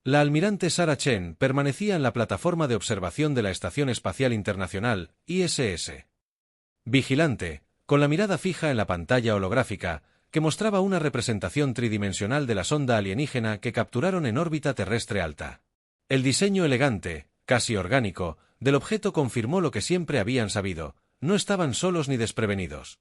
La almirante Sarah Chen permanecía en la plataforma de observación de la Estación Espacial Internacional, ISS. Vigilante, con la mirada fija en la pantalla holográfica, que mostraba una representación tridimensional de la sonda alienígena que capturaron en órbita terrestre alta. El diseño elegante, casi orgánico, del objeto confirmó lo que siempre habían sabido: no estaban solos ni desprevenidos.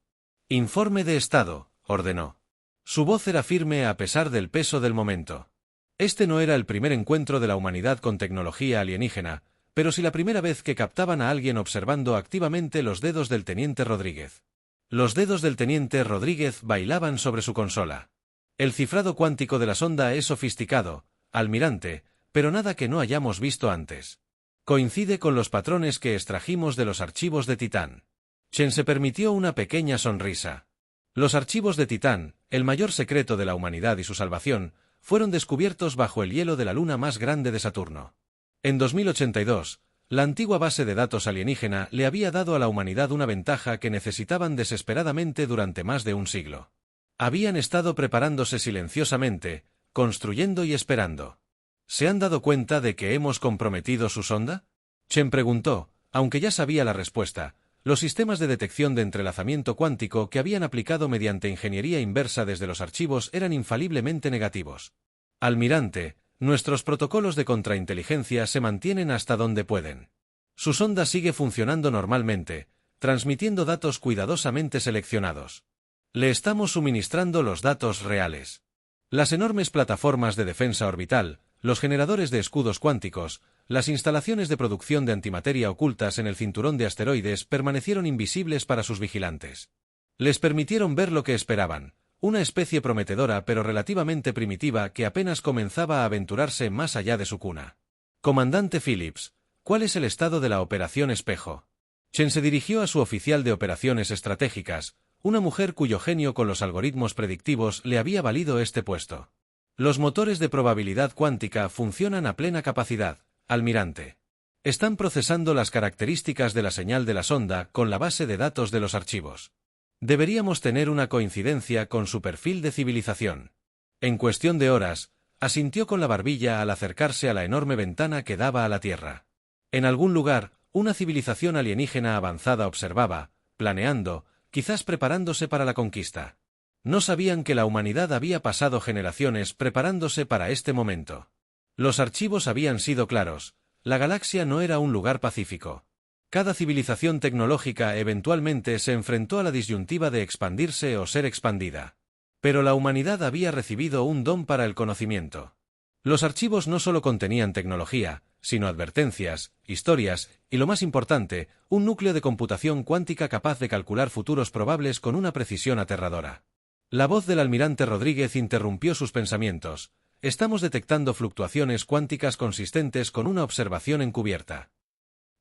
«Informe de estado», ordenó. Su voz era firme a pesar del peso del momento. Este no era el primer encuentro de la humanidad con tecnología alienígena, pero sí la primera vez que captaban a alguien observando activamente los dedos del teniente Rodríguez. Los dedos del teniente Rodríguez bailaban sobre su consola. El cifrado cuántico de la sonda es sofisticado, almirante, pero nada que no hayamos visto antes. Coincide con los patrones que extrajimos de los archivos de Titán. Chen se permitió una pequeña sonrisa. Los archivos de Titán, el mayor secreto de la humanidad y su salvación, fueron descubiertos bajo el hielo de la luna más grande de Saturno. En 2082, la antigua base de datos alienígena le había dado a la humanidad una ventaja que necesitaban desesperadamente durante más de un siglo. Habían estado preparándose silenciosamente, construyendo y esperando. ¿Se han dado cuenta de que hemos comprometido su sonda?, Chen preguntó, aunque ya sabía la respuesta. Los sistemas de detección de entrelazamiento cuántico que habían aplicado mediante ingeniería inversa desde los archivos eran infaliblemente negativos. Almirante, nuestros protocolos de contrainteligencia se mantienen hasta donde pueden. Su sonda sigue funcionando normalmente, transmitiendo datos cuidadosamente seleccionados. Le estamos suministrando los datos reales. Las enormes plataformas de defensa orbital, los generadores de escudos cuánticos, las instalaciones de producción de antimateria ocultas en el cinturón de asteroides permanecieron invisibles para sus vigilantes. Les permitieron ver lo que esperaban, una especie prometedora pero relativamente primitiva que apenas comenzaba a aventurarse más allá de su cuna. Comandante Phillips, ¿cuál es el estado de la Operación Espejo? Chen se dirigió a su oficial de operaciones estratégicas, una mujer cuyo genio con los algoritmos predictivos le había valido este puesto. Los motores de probabilidad cuántica funcionan a plena capacidad, almirante. Están procesando las características de la señal de la sonda con la base de datos de los archivos. Deberíamos tener una coincidencia con su perfil de civilización. En cuestión de horas, asintió con la barbilla al acercarse a la enorme ventana que daba a la Tierra. En algún lugar, una civilización alienígena avanzada observaba, planeando, quizás preparándose para la conquista. No sabían que la humanidad había pasado generaciones preparándose para este momento. Los archivos habían sido claros: la galaxia no era un lugar pacífico. Cada civilización tecnológica eventualmente se enfrentó a la disyuntiva de expandirse o ser expandida. Pero la humanidad había recibido un don para el conocimiento. Los archivos no solo contenían tecnología, sino advertencias, historias y, lo más importante, un núcleo de computación cuántica capaz de calcular futuros probables con una precisión aterradora. La voz del almirante Rodríguez interrumpió sus pensamientos. Estamos detectando fluctuaciones cuánticas consistentes con una observación encubierta.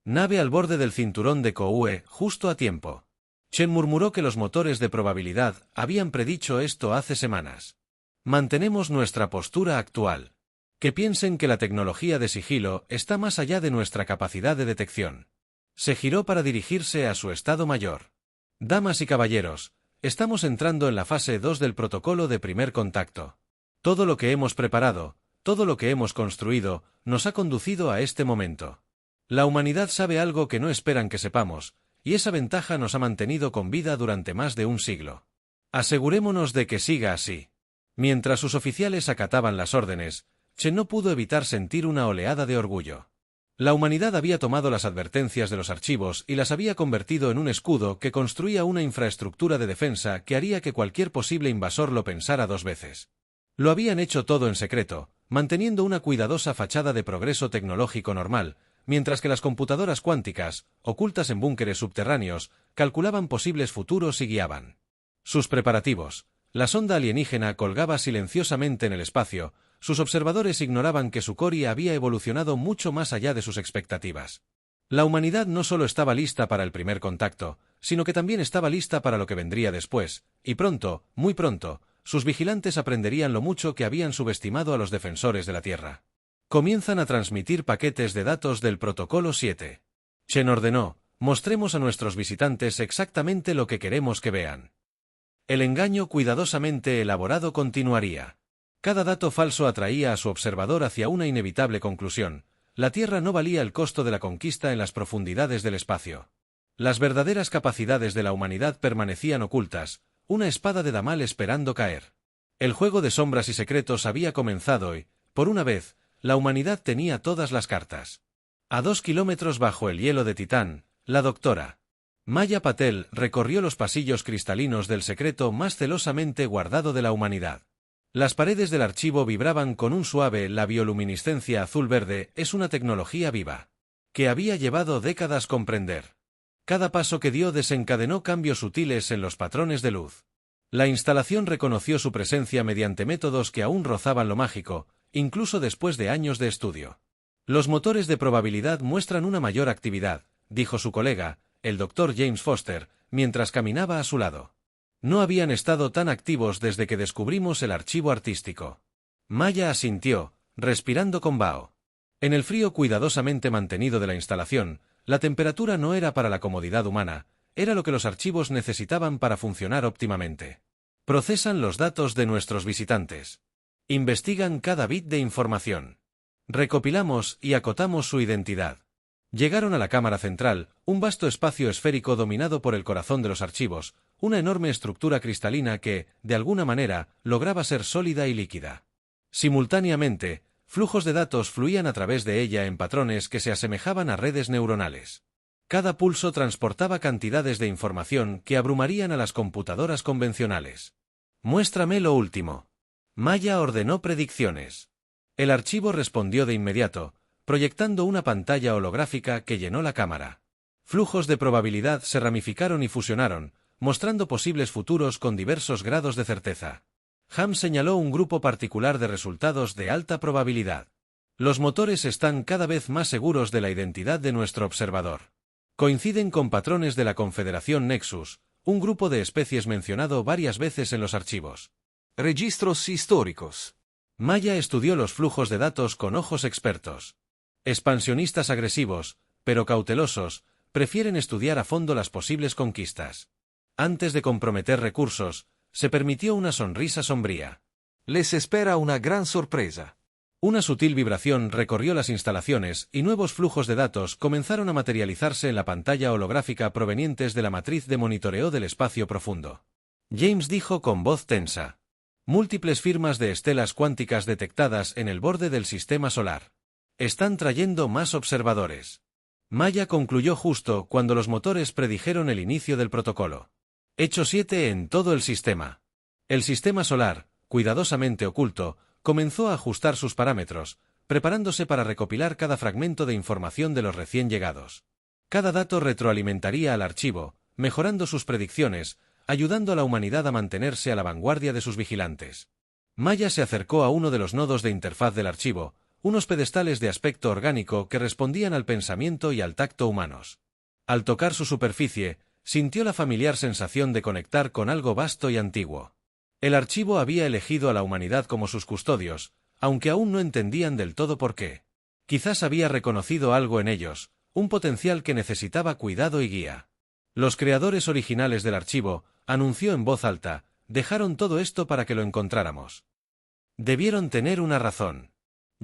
Nave al borde del cinturón de Koue, justo a tiempo. Chen murmuró que los motores de probabilidad habían predicho esto hace semanas. Mantenemos nuestra postura actual. Que piensen que la tecnología de sigilo está más allá de nuestra capacidad de detección. Se giró para dirigirse a su estado mayor. Damas y caballeros, estamos entrando en la fase 2 del protocolo de primer contacto. Todo lo que hemos preparado, todo lo que hemos construido, nos ha conducido a este momento. La humanidad sabe algo que no esperan que sepamos, y esa ventaja nos ha mantenido con vida durante más de un siglo. Asegurémonos de que siga así. Mientras sus oficiales acataban las órdenes, Chen no pudo evitar sentir una oleada de orgullo. La humanidad había tomado las advertencias de los archivos y las había convertido en un escudo que construía una infraestructura de defensa que haría que cualquier posible invasor lo pensara dos veces. Lo habían hecho todo en secreto, manteniendo una cuidadosa fachada de progreso tecnológico normal, mientras que las computadoras cuánticas, ocultas en búnkeres subterráneos, calculaban posibles futuros y guiaban sus preparativos. La sonda alienígena colgaba silenciosamente en el espacio. Sus observadores ignoraban que su coria había evolucionado mucho más allá de sus expectativas. La humanidad no solo estaba lista para el primer contacto, sino que también estaba lista para lo que vendría después, y pronto, muy pronto, sus vigilantes aprenderían lo mucho que habían subestimado a los defensores de la Tierra. Comienzan a transmitir paquetes de datos del Protocolo 7. Chen ordenó: mostremos a nuestros visitantes exactamente lo que queremos que vean. El engaño cuidadosamente elaborado continuaría. Cada dato falso atraía a su observador hacia una inevitable conclusión: la Tierra no valía el costo de la conquista en las profundidades del espacio. Las verdaderas capacidades de la humanidad permanecían ocultas, una espada de Damal esperando caer. El juego de sombras y secretos había comenzado y, por una vez, la humanidad tenía todas las cartas. A 2 kilómetros bajo el hielo de Titán, la doctora Maya Patel recorrió los pasillos cristalinos del secreto más celosamente guardado de la humanidad. Las paredes del archivo vibraban con un suave. La bioluminiscencia azul-verde es una tecnología viva, que había llevado décadas comprender. Cada paso que dio desencadenó cambios sutiles en los patrones de luz. La instalación reconoció su presencia mediante métodos que aún rozaban lo mágico, incluso después de años de estudio. Los motores de probabilidad muestran una mayor actividad, dijo su colega, el Dr. James Foster, mientras caminaba a su lado. No habían estado tan activos desde que descubrimos el archivo artístico. Maya asintió, respirando con vaho. En el frío cuidadosamente mantenido de la instalación, la temperatura no era para la comodidad humana, era lo que los archivos necesitaban para funcionar óptimamente. Procesan los datos de nuestros visitantes. Investigan cada bit de información. Recopilamos y acotamos su identidad. Llegaron a la cámara central, un vasto espacio esférico dominado por el corazón de los archivos, una enorme estructura cristalina que, de alguna manera, lograba ser sólida y líquida. Simultáneamente, flujos de datos fluían a través de ella en patrones que se asemejaban a redes neuronales. Cada pulso transportaba cantidades de información que abrumarían a las computadoras convencionales. «Muéstrame lo último». Maya ordenó predicciones. El archivo respondió de inmediato, proyectando una pantalla holográfica que llenó la cámara. Flujos de probabilidad se ramificaron y fusionaron, mostrando posibles futuros con diversos grados de certeza. Ham señaló un grupo particular de resultados de alta probabilidad. Los motores están cada vez más seguros de la identidad de nuestro observador. Coinciden con patrones de la Confederación Nexus, un grupo de especies mencionado varias veces en los archivos. Registros históricos. Maya estudió los flujos de datos con ojos expertos. Expansionistas agresivos, pero cautelosos, prefieren estudiar a fondo las posibles conquistas. Antes de comprometer recursos, se permitió una sonrisa sombría. Les espera una gran sorpresa. Una sutil vibración recorrió las instalaciones y nuevos flujos de datos comenzaron a materializarse en la pantalla holográfica provenientes de la matriz de monitoreo del espacio profundo. James dijo con voz tensa. Múltiples firmas de estelas cuánticas detectadas en el borde del sistema solar. Están trayendo más observadores. Maya concluyó justo cuando los motores predijeron el inicio del protocolo. Hecho 7 en todo el sistema. El sistema solar, cuidadosamente oculto, comenzó a ajustar sus parámetros, preparándose para recopilar cada fragmento de información de los recién llegados. Cada dato retroalimentaría al archivo, mejorando sus predicciones, ayudando a la humanidad a mantenerse a la vanguardia de sus vigilantes. Maya se acercó a uno de los nodos de interfaz del archivo, unos pedestales de aspecto orgánico que respondían al pensamiento y al tacto humanos. Al tocar su superficie, sintió la familiar sensación de conectar con algo vasto y antiguo. El archivo había elegido a la humanidad como sus custodios, aunque aún no entendían del todo por qué. Quizás había reconocido algo en ellos, un potencial que necesitaba cuidado y guía. Los creadores originales del archivo, anunció en voz alta, dejaron todo esto para que lo encontráramos. Debieron tener una razón.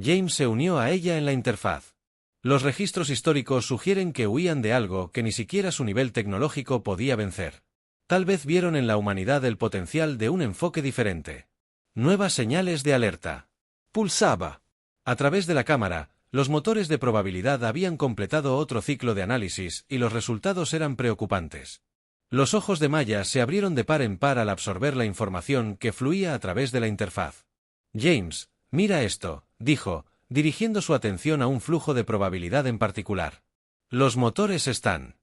James se unió a ella en la interfaz. Los registros históricos sugieren que huían de algo que ni siquiera su nivel tecnológico podía vencer. Tal vez vieron en la humanidad el potencial de un enfoque diferente. Nuevas señales de alerta. Pulsaba. A través de la cámara, los motores de probabilidad habían completado otro ciclo de análisis y los resultados eran preocupantes. Los ojos de Maya se abrieron de par en par al absorber la información que fluía a través de la interfaz. James, mira esto, dijo, dirigiendo su atención a un flujo de probabilidad en particular. Los motores están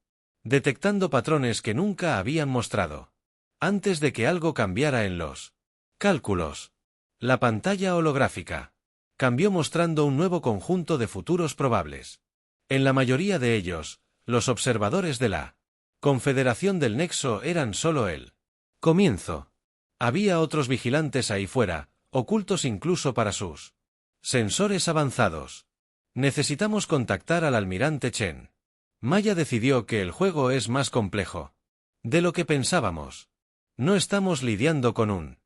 detectando patrones que nunca habían mostrado. Antes de que algo cambiara en los cálculos. La pantalla holográfica cambió mostrando un nuevo conjunto de futuros probables. En la mayoría de ellos, los observadores de la Confederación del Nexo eran solo el comienzo. Había otros vigilantes ahí fuera, ocultos incluso para sus sensores avanzados. Necesitamos contactar al almirante Chen. Maya decidió que el juego es más complejo de lo que pensábamos. No estamos lidiando con un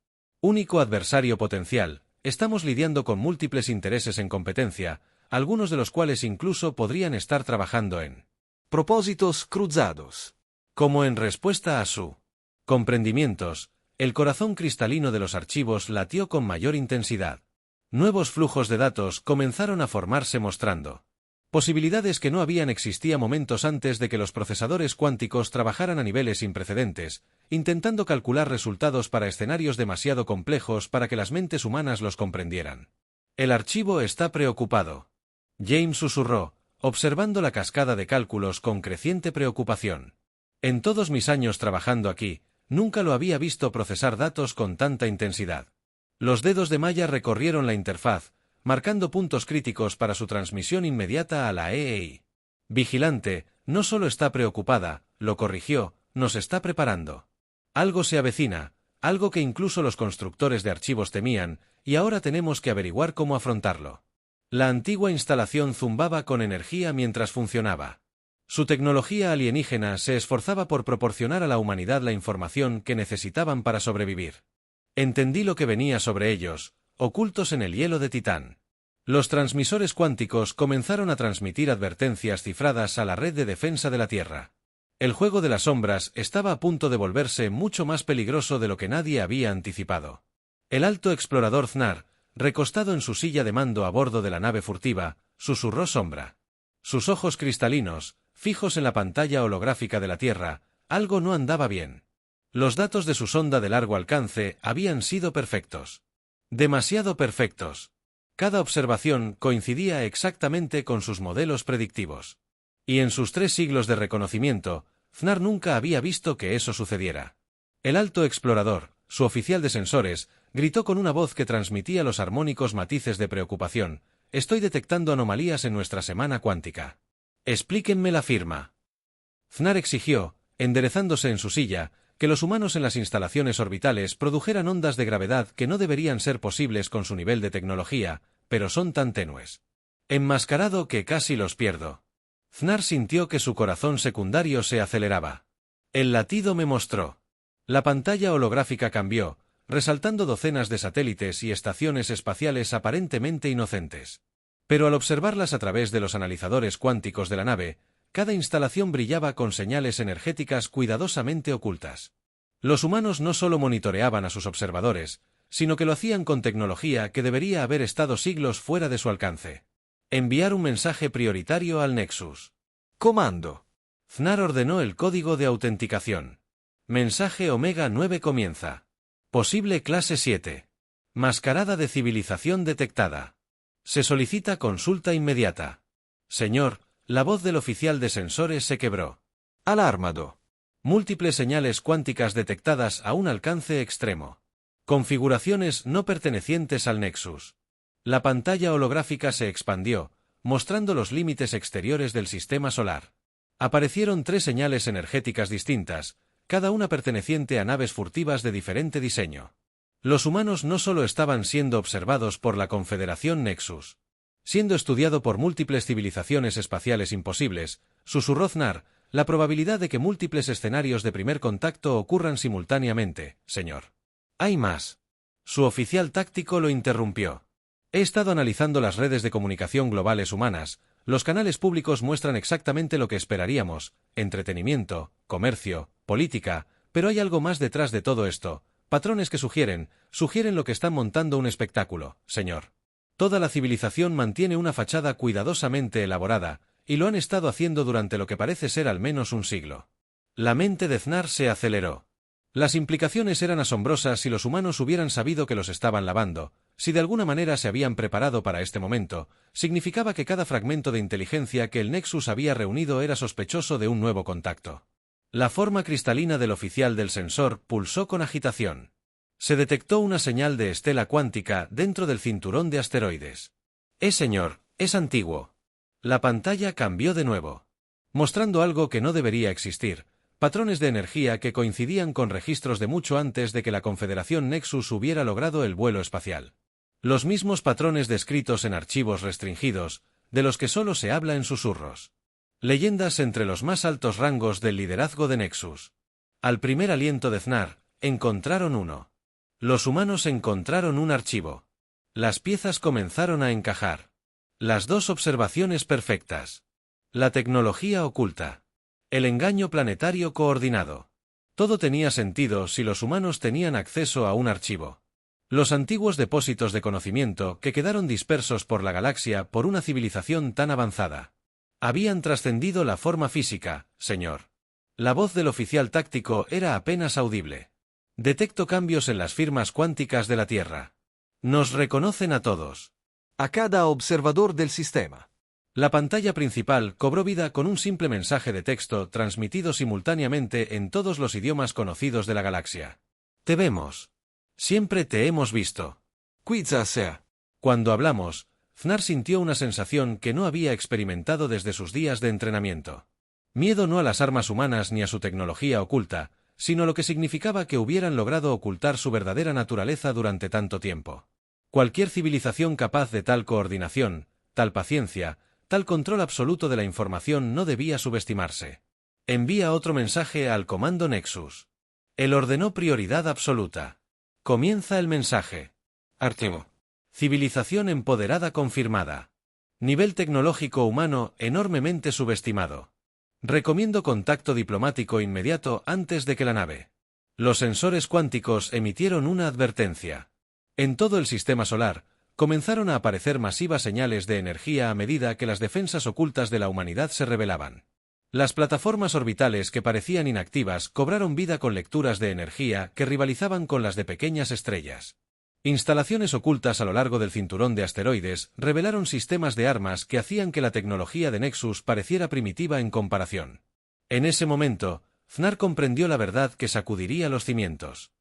único adversario potencial, estamos lidiando con múltiples intereses en competencia, algunos de los cuales incluso podrían estar trabajando en propósitos cruzados. Como en respuesta a su comprendimientos, el corazón cristalino de los archivos latió con mayor intensidad. Nuevos flujos de datos comenzaron a formarse mostrando posibilidades que no habían existido momentos antes de que los procesadores cuánticos trabajaran a niveles sin precedentes, intentando calcular resultados para escenarios demasiado complejos para que las mentes humanas los comprendieran. El archivo está preocupado. James susurró, observando la cascada de cálculos con creciente preocupación. En todos mis años trabajando aquí, nunca lo había visto procesar datos con tanta intensidad. Los dedos de Maya recorrieron la interfaz, marcando puntos críticos para su transmisión inmediata a la EEI. Vigilante, no solo está preocupada, lo corrigió, nos está preparando. Algo se avecina, algo que incluso los constructores de archivos temían, y ahora tenemos que averiguar cómo afrontarlo. La antigua instalación zumbaba con energía mientras funcionaba. Su tecnología alienígena se esforzaba por proporcionar a la humanidad la información que necesitaban para sobrevivir. Entendí lo que venía sobre ellos, ocultos en el hielo de Titán. Los transmisores cuánticos comenzaron a transmitir advertencias cifradas a la red de defensa de la Tierra. El juego de las sombras estaba a punto de volverse mucho más peligroso de lo que nadie había anticipado. El alto explorador Thnar, recostado en su silla de mando a bordo de la nave furtiva, susurró sombra. Sus ojos cristalinos, fijos en la pantalla holográfica de la Tierra, algo no andaba bien. Los datos de su sonda de largo alcance habían sido perfectos. Demasiado perfectos. Cada observación coincidía exactamente con sus modelos predictivos. Y en sus 3 siglos de reconocimiento, Thnar nunca había visto que eso sucediera. El alto explorador, su oficial de sensores, gritó con una voz que transmitía los armónicos matices de preocupación: «Estoy detectando anomalías en nuestra semana cuántica. Explíquenme la firma». Thnar exigió, enderezándose en su silla, que los humanos en las instalaciones orbitales produjeran ondas de gravedad que no deberían ser posibles con su nivel de tecnología, pero son tan tenues. Enmascarado que casi los pierdo. Thnar sintió que su corazón secundario se aceleraba. El latido me mostró. La pantalla holográfica cambió, resaltando docenas de satélites y estaciones espaciales aparentemente inocentes. Pero al observarlas a través de los analizadores cuánticos de la nave, cada instalación brillaba con señales energéticas cuidadosamente ocultas. Los humanos no solo monitoreaban a sus observadores, sino que lo hacían con tecnología que debería haber estado siglos fuera de su alcance. Enviar un mensaje prioritario al Nexus. Comando. Thnar ordenó el código de autenticación. Mensaje Omega 9 comienza. Posible clase 7. Mascarada de civilización detectada. Se solicita consulta inmediata. Señor, la voz del oficial de sensores se quebró. Alarmado. Múltiples señales cuánticas detectadas a un alcance extremo. Configuraciones no pertenecientes al Nexus. La pantalla holográfica se expandió, mostrando los límites exteriores del sistema solar. Aparecieron 3 señales energéticas distintas, cada una perteneciente a naves furtivas de diferente diseño. Los humanos no solo estaban siendo observados por la Confederación Nexus, siendo estudiado por múltiples civilizaciones espaciales imposibles, susurró Thnar, la probabilidad de que múltiples escenarios de primer contacto ocurran simultáneamente, señor. Hay más. Su oficial táctico lo interrumpió. He estado analizando las redes de comunicación globales humanas, los canales públicos muestran exactamente lo que esperaríamos: entretenimiento, comercio, política, pero hay algo más detrás de todo esto, patrones que sugieren lo que están montando un espectáculo, señor. Toda la civilización mantiene una fachada cuidadosamente elaborada, y lo han estado haciendo durante lo que parece ser al menos un siglo. La mente de Thnar se aceleró. Las implicaciones eran asombrosas si los humanos hubieran sabido que los estaban lavando, si de alguna manera se habían preparado para este momento, significaba que cada fragmento de inteligencia que el Nexus había reunido era sospechoso de un nuevo contacto. La forma cristalina del oficial del sensor pulsó con agitación. Se detectó una señal de estela cuántica dentro del cinturón de asteroides. Señor, es antiguo. La pantalla cambió de nuevo, mostrando algo que no debería existir: patrones de energía que coincidían con registros de mucho antes de que la Confederación Nexus hubiera logrado el vuelo espacial. Los mismos patrones descritos en archivos restringidos, de los que solo se habla en susurros. Leyendas entre los más altos rangos del liderazgo de Nexus. Al primer aliento de Thnar, encontraron uno. Los humanos encontraron un archivo. Las piezas comenzaron a encajar. Las dos observaciones perfectas. La tecnología oculta. El engaño planetario coordinado. Todo tenía sentido si los humanos tenían acceso a un archivo. Los antiguos depósitos de conocimiento que quedaron dispersos por la galaxia por una civilización tan avanzada. Habían trascendido la forma física, señor. La voz del oficial táctico era apenas audible. Detecto cambios en las firmas cuánticas de la Tierra. Nos reconocen a todos. A cada observador del sistema. La pantalla principal cobró vida con un simple mensaje de texto transmitido simultáneamente en todos los idiomas conocidos de la galaxia. Te vemos. Siempre te hemos visto. Quizá sea. Cuando hablamos, Fnar sintió una sensación que no había experimentado desde sus días de entrenamiento. Miedo no a las armas humanas ni a su tecnología oculta, sino lo que significaba que hubieran logrado ocultar su verdadera naturaleza durante tanto tiempo. Cualquier civilización capaz de tal coordinación, tal paciencia, tal control absoluto de la información no debía subestimarse. Envía otro mensaje al comando Nexus. Él ordenó prioridad absoluta. Comienza el mensaje. Archivo. Civilización empoderada confirmada. Nivel tecnológico humano enormemente subestimado. Recomiendo contacto diplomático inmediato antes de que la nave. Los sensores cuánticos emitieron una advertencia. En todo el sistema solar, comenzaron a aparecer masivas señales de energía a medida que las defensas ocultas de la humanidad se revelaban. Las plataformas orbitales que parecían inactivas cobraron vida con lecturas de energía que rivalizaban con las de pequeñas estrellas. Instalaciones ocultas a lo largo del cinturón de asteroides revelaron sistemas de armas que hacían que la tecnología de Nexus pareciera primitiva en comparación. En ese momento, Fnar comprendió la verdad que sacudiría los cimientos.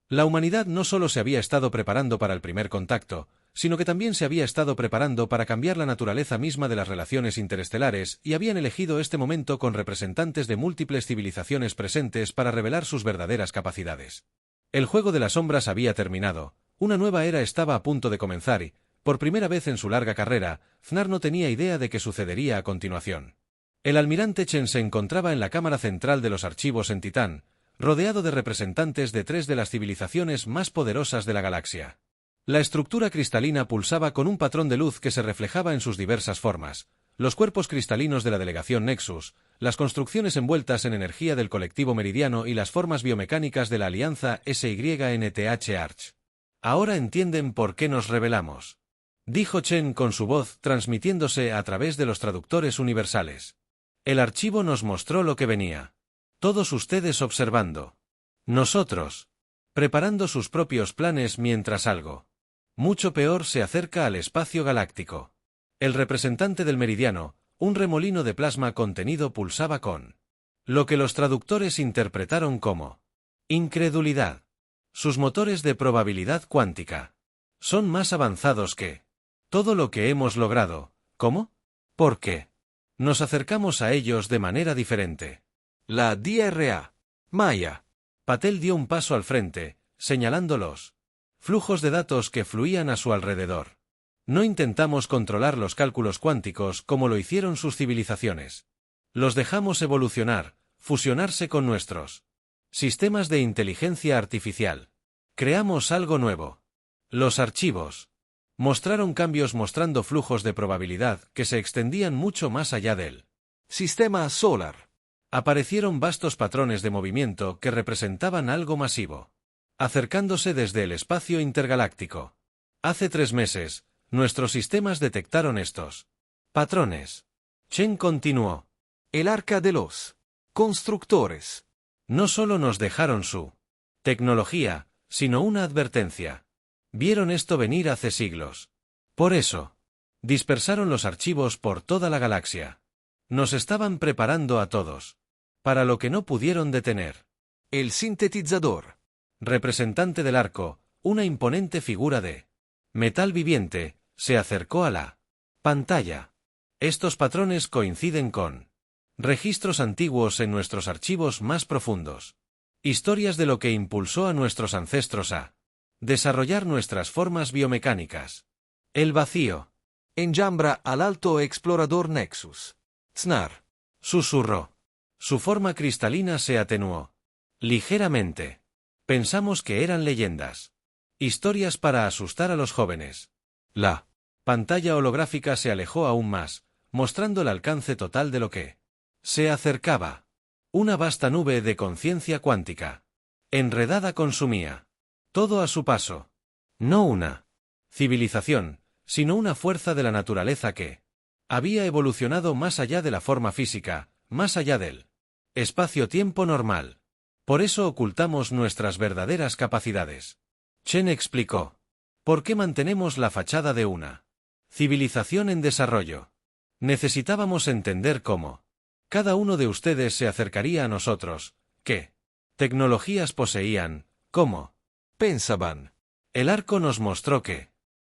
La humanidad no solo se había estado preparando para el primer contacto, sino que también se había estado preparando para cambiar la naturaleza misma de las relaciones interestelares y habían elegido este momento con representantes de múltiples civilizaciones presentes para revelar sus verdaderas capacidades. El juego de las sombras había terminado. Una nueva era estaba a punto de comenzar y, por primera vez en su larga carrera, Fnar no tenía idea de qué sucedería a continuación. El almirante Chen se encontraba en la cámara central de los archivos en Titán, rodeado de representantes de 3 de las civilizaciones más poderosas de la galaxia. La estructura cristalina pulsaba con un patrón de luz que se reflejaba en sus diversas formas, los cuerpos cristalinos de la delegación Nexus, las construcciones envueltas en energía del colectivo Meridiano y las formas biomecánicas de la alianza SYNTH Arch. Ahora entienden por qué nos rebelamos. Dijo Chen con su voz transmitiéndose a través de los traductores universales. El archivo nos mostró lo que venía. Todos ustedes observando. Nosotros. Preparando sus propios planes mientras algo mucho peor se acerca al espacio galáctico. El representante del meridiano, un remolino de plasma contenido pulsaba con lo que los traductores interpretaron como incredulidad. Sus motores de probabilidad cuántica son más avanzados que todo lo que hemos logrado. ¿Cómo? ¿Por qué? Nos acercamos a ellos de manera diferente. La DRA. Maya. Patel dio un paso al frente, señalando los flujos de datos que fluían a su alrededor. No intentamos controlar los cálculos cuánticos como lo hicieron sus civilizaciones. Los dejamos evolucionar, fusionarse con nuestros sistemas de inteligencia artificial. Creamos algo nuevo. Los archivos mostraron cambios mostrando flujos de probabilidad que se extendían mucho más allá del Sistema solar. Aparecieron vastos patrones de movimiento que representaban algo masivo, acercándose desde el espacio intergaláctico. Hace 3 meses, nuestros sistemas detectaron estos patrones. Chen continuó. El arca de los constructores. No solo nos dejaron su tecnología, sino una advertencia. Vieron esto venir hace siglos. Por eso, dispersaron los archivos por toda la galaxia. Nos estaban preparando a todos para lo que no pudieron detener. El sintetizador. Representante del arco, una imponente figura de metal viviente, se acercó a la pantalla. Estos patrones coinciden con registros antiguos en nuestros archivos más profundos. Historias de lo que impulsó a nuestros ancestros a desarrollar nuestras formas biomecánicas. El vacío. Enjambra al alto explorador Nexus. Snar. Susurró. Su forma cristalina se atenuó. Ligeramente. Pensamos que eran leyendas. Historias para asustar a los jóvenes. La pantalla holográfica se alejó aún más, mostrando el alcance total de lo que se acercaba. Una vasta nube de conciencia cuántica. Enredada consumía todo a su paso. No una civilización, sino una fuerza de la naturaleza que había evolucionado más allá de la forma física, más allá del espacio-tiempo normal. Por eso ocultamos nuestras verdaderas capacidades. Chen explicó. ¿Por qué mantenemos la fachada de una civilización en desarrollo? Necesitábamos entender cómo cada uno de ustedes se acercaría a nosotros, qué tecnologías poseían, cómo pensaban. el arco nos mostró que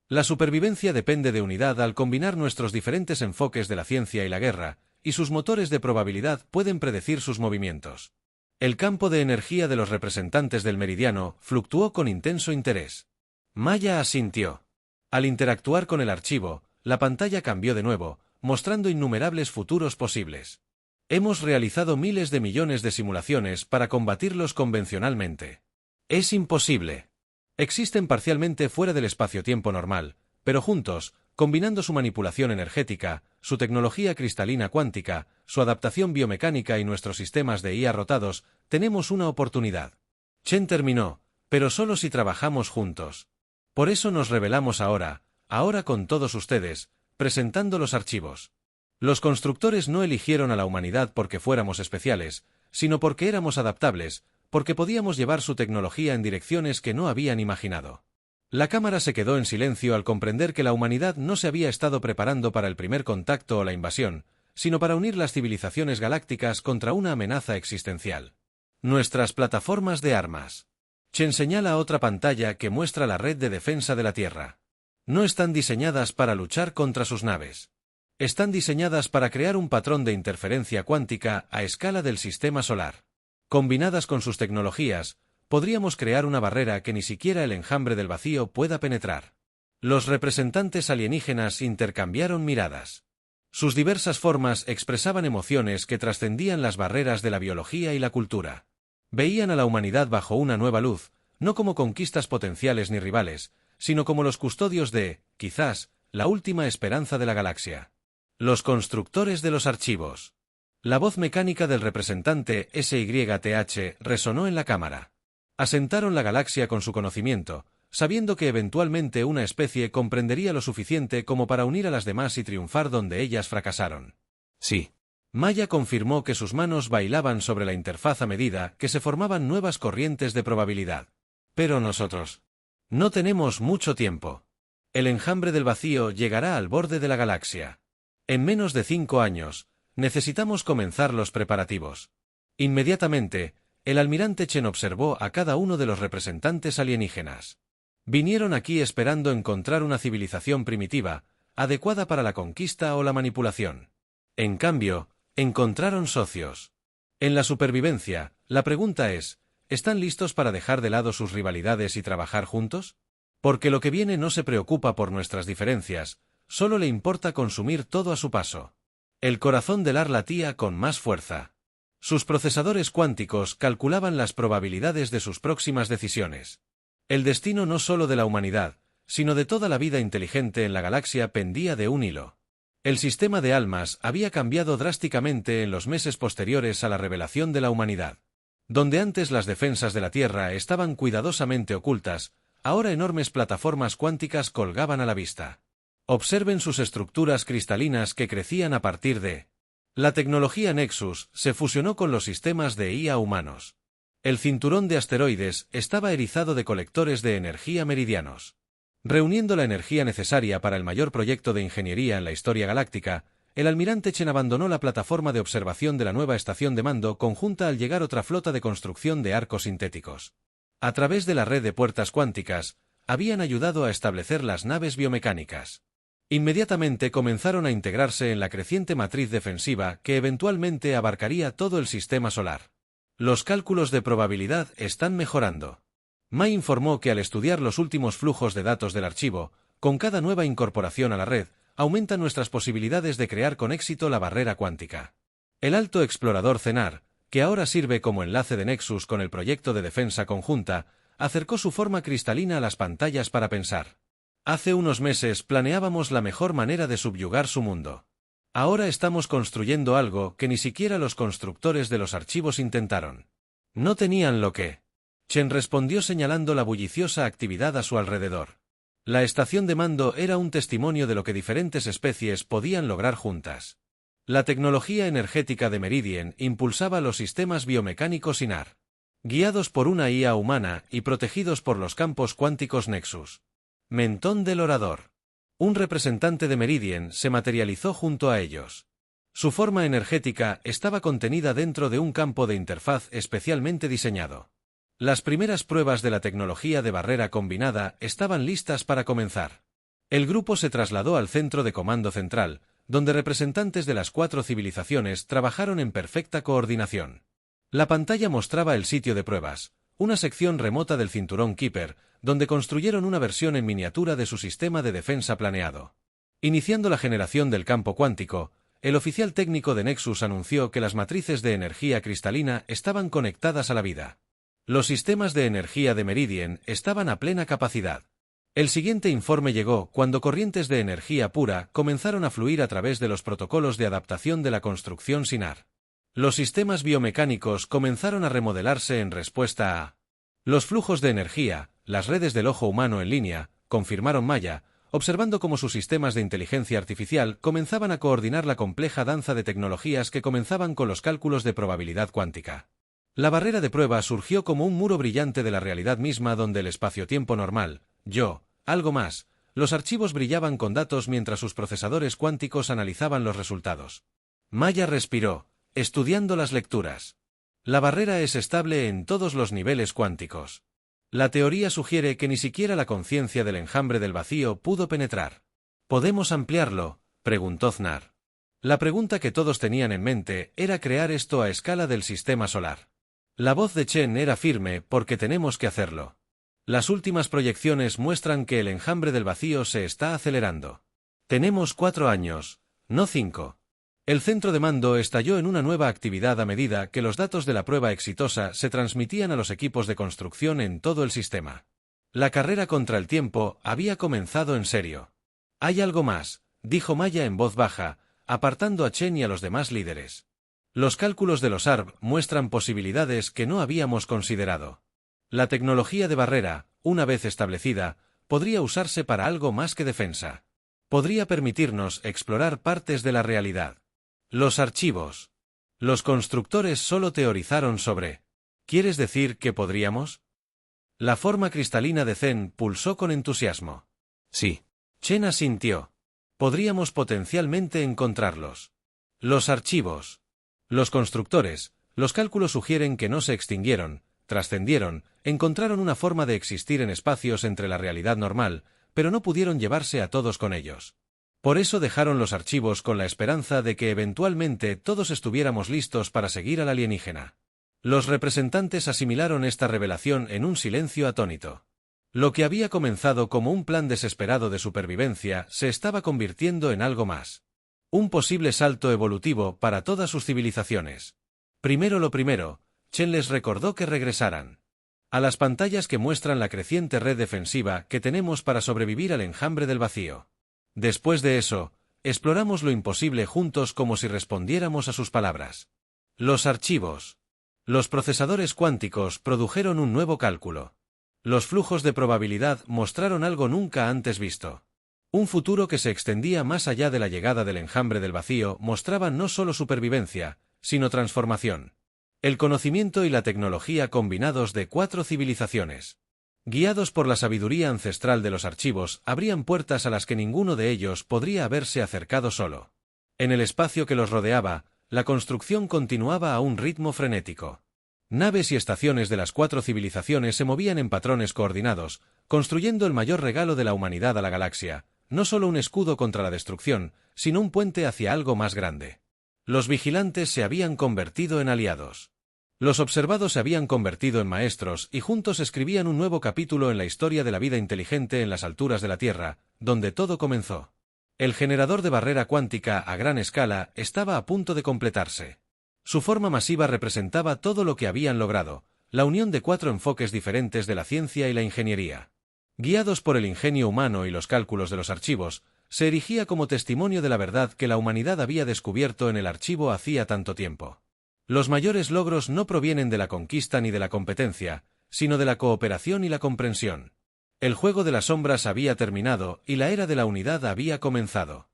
la supervivencia depende de unidad al combinar nuestros diferentes enfoques de la ciencia y la guerra, y sus motores de probabilidad pueden predecir sus movimientos. El campo de energía de los representantes del meridiano fluctuó con intenso interés. Maya asintió. Al interactuar con el archivo, la pantalla cambió de nuevo, mostrando innumerables futuros posibles. Hemos realizado miles de millones de simulaciones para combatirlos convencionalmente. Es imposible. Existen parcialmente fuera del espacio-tiempo normal, pero juntos, combinando su manipulación energética, su tecnología cristalina cuántica, su adaptación biomecánica y nuestros sistemas de IA rotados, tenemos una oportunidad. Chen terminó, pero solo si trabajamos juntos. Por eso nos revelamos ahora con todos ustedes, presentando los archivos. Los constructores no eligieron a la humanidad porque fuéramos especiales, sino porque éramos adaptables, porque podíamos llevar su tecnología en direcciones que no habían imaginado. La cámara se quedó en silencio al comprender que la humanidad no se había estado preparando para el primer contacto o la invasión, sino para unir las civilizaciones galácticas contra una amenaza existencial. Nuestras plataformas de armas. Chen señala otra pantalla que muestra la red de defensa de la Tierra. No están diseñadas para luchar contra sus naves. Están diseñadas para crear un patrón de interferencia cuántica a escala del sistema solar. Combinadas con sus tecnologías, podríamos crear una barrera que ni siquiera el enjambre del vacío pueda penetrar. Los representantes alienígenas intercambiaron miradas. Sus diversas formas expresaban emociones que trascendían las barreras de la biología y la cultura. Veían a la humanidad bajo una nueva luz, no como conquistas potenciales ni rivales, sino como los custodios de, quizás, la última esperanza de la galaxia. Los constructores de los archivos. La voz mecánica del representante SYTH resonó en la cámara. Asentaron la galaxia con su conocimiento, sabiendo que eventualmente una especie comprendería lo suficiente como para unir a las demás y triunfar donde ellas fracasaron. Sí. Maya confirmó que sus manos bailaban sobre la interfaz a medida que se formaban nuevas corrientes de probabilidad. Pero nosotros no tenemos mucho tiempo. El enjambre del vacío llegará al borde de la galaxia. En menos de 5 años, necesitamos comenzar los preparativos. Inmediatamente, el almirante Chen observó a cada uno de los representantes alienígenas. Vinieron aquí esperando encontrar una civilización primitiva, adecuada para la conquista o la manipulación. En cambio, encontraron socios. En la supervivencia, la pregunta es, ¿están listos para dejar de lado sus rivalidades y trabajar juntos? Porque lo que viene no se preocupa por nuestras diferencias, solo le importa consumir todo a su paso. El corazón del Ar latía con más fuerza. Sus procesadores cuánticos calculaban las probabilidades de sus próximas decisiones. El destino no solo de la humanidad, sino de toda la vida inteligente en la galaxia pendía de un hilo. El sistema de almas había cambiado drásticamente en los meses posteriores a la revelación de la humanidad. Donde antes las defensas de la Tierra estaban cuidadosamente ocultas, ahora enormes plataformas cuánticas colgaban a la vista. Observen sus estructuras cristalinas que crecían a partir de... La tecnología Nexus se fusionó con los sistemas de IA humanos. El cinturón de asteroides estaba erizado de colectores de energía meridianos. Reuniendo la energía necesaria para el mayor proyecto de ingeniería en la historia galáctica, el almirante Chen abandonó la plataforma de observación de la nueva estación de mando conjunta al llegar otra flota de construcción de arcos sintéticos. A través de la red de puertas cuánticas, habían ayudado a establecer las naves biomecánicas. Inmediatamente comenzaron a integrarse en la creciente matriz defensiva que eventualmente abarcaría todo el sistema solar. Los cálculos de probabilidad están mejorando. Mai informó que al estudiar los últimos flujos de datos del archivo, con cada nueva incorporación a la red, aumentan nuestras posibilidades de crear con éxito la barrera cuántica. El alto explorador Zenar, que ahora sirve como enlace de Nexus con el proyecto de defensa conjunta, acercó su forma cristalina a las pantallas para pensar. Hace unos meses planeábamos la mejor manera de subyugar su mundo. Ahora estamos construyendo algo que ni siquiera los constructores de los archivos intentaron. No tenían lo que. Chen respondió señalando la bulliciosa actividad a su alrededor. La estación de mando era un testimonio de lo que diferentes especies podían lograr juntas. La tecnología energética de Meridian impulsaba los sistemas biomecánicos INAR. Guiados por una IA humana y protegidos por los campos cuánticos Nexus. Mentón del orador. Un representante de Meridian se materializó junto a ellos. Su forma energética estaba contenida dentro de un campo de interfaz especialmente diseñado. Las primeras pruebas de la tecnología de barrera combinada estaban listas para comenzar. El grupo se trasladó al centro de comando central, donde representantes de las 4 civilizaciones trabajaron en perfecta coordinación. La pantalla mostraba el sitio de pruebas, una sección remota del cinturón Keeper, donde construyeron una versión en miniatura de su sistema de defensa planeado. Iniciando la generación del campo cuántico, el oficial técnico de Nexus anunció que las matrices de energía cristalina estaban conectadas a la vida. Los sistemas de energía de Meridian estaban a plena capacidad. El siguiente informe llegó cuando corrientes de energía pura comenzaron a fluir a través de los protocolos de adaptación de la construcción SINAR. Los sistemas biomecánicos comenzaron a remodelarse en respuesta a los flujos de energía, las redes del ojo humano en línea, confirmaron Maya, observando cómo sus sistemas de inteligencia artificial comenzaban a coordinar la compleja danza de tecnologías que comenzaban con los cálculos de probabilidad cuántica. La barrera de prueba surgió como un muro brillante de la realidad misma donde el espacio-tiempo normal, algo más, los archivos brillaban con datos mientras sus procesadores cuánticos analizaban los resultados. Maya respiró, estudiando las lecturas. La barrera es estable en todos los niveles cuánticos. La teoría sugiere que ni siquiera la conciencia del enjambre del vacío pudo penetrar. ¿Podemos ampliarlo?, preguntó Znar. La pregunta que todos tenían en mente era crear esto a escala del sistema solar. La voz de Chen era firme porque tenemos que hacerlo. Las últimas proyecciones muestran que el enjambre del vacío se está acelerando. Tenemos 4 años, no 5. El centro de mando estalló en una nueva actividad a medida que los datos de la prueba exitosa se transmitían a los equipos de construcción en todo el sistema. La carrera contra el tiempo había comenzado en serio. Hay algo más, dijo Maya en voz baja, apartando a Chen y a los demás líderes. Los cálculos de los ARB muestran posibilidades que no habíamos considerado. La tecnología de barrera, una vez establecida, podría usarse para algo más que defensa. Podría permitirnos explorar partes de la realidad. Los archivos. Los constructores solo teorizaron sobre. ¿Quieres decir que podríamos? La forma cristalina de Zen pulsó con entusiasmo. Sí. Chen asintió. Podríamos potencialmente encontrarlos. Los archivos. Los constructores, los cálculos sugieren que no se extinguieron, trascendieron, encontraron una forma de existir en espacios entre la realidad normal, pero no pudieron llevarse a todos con ellos. Por eso dejaron los archivos con la esperanza de que eventualmente todos estuviéramos listos para seguir al alienígena. Los representantes asimilaron esta revelación en un silencio atónito. Lo que había comenzado como un plan desesperado de supervivencia se estaba convirtiendo en algo más. Un posible salto evolutivo para todas sus civilizaciones. Primero lo primero, Chen les recordó que regresaran a las pantallas que muestran la creciente red defensiva que tenemos para sobrevivir al enjambre del vacío. Después de eso, exploramos lo imposible juntos como si respondiéramos a sus palabras. Los archivos. Los procesadores cuánticos produjeron un nuevo cálculo. Los flujos de probabilidad mostraron algo nunca antes visto. Un futuro que se extendía más allá de la llegada del enjambre del vacío mostraba no solo supervivencia, sino transformación. El conocimiento y la tecnología combinados de 4 civilizaciones. Guiados por la sabiduría ancestral de los archivos, abrían puertas a las que ninguno de ellos podría haberse acercado solo. En el espacio que los rodeaba, la construcción continuaba a un ritmo frenético. Naves y estaciones de las 4 civilizaciones se movían en patrones coordinados, construyendo el mayor regalo de la humanidad a la galaxia, no solo un escudo contra la destrucción, sino un puente hacia algo más grande. Los vigilantes se habían convertido en aliados. Los observados se habían convertido en maestros y juntos escribían un nuevo capítulo en la historia de la vida inteligente en las alturas de la Tierra, donde todo comenzó. El generador de barrera cuántica a gran escala estaba a punto de completarse. Su forma masiva representaba todo lo que habían logrado, la unión de 4 enfoques diferentes de la ciencia y la ingeniería. Guiados por el ingenio humano y los cálculos de los archivos, se erigía como testimonio de la verdad que la humanidad había descubierto en el archivo hacía tanto tiempo. Los mayores logros no provienen de la conquista ni de la competencia, sino de la cooperación y la comprensión. El juego de las sombras había terminado y la era de la unidad había comenzado.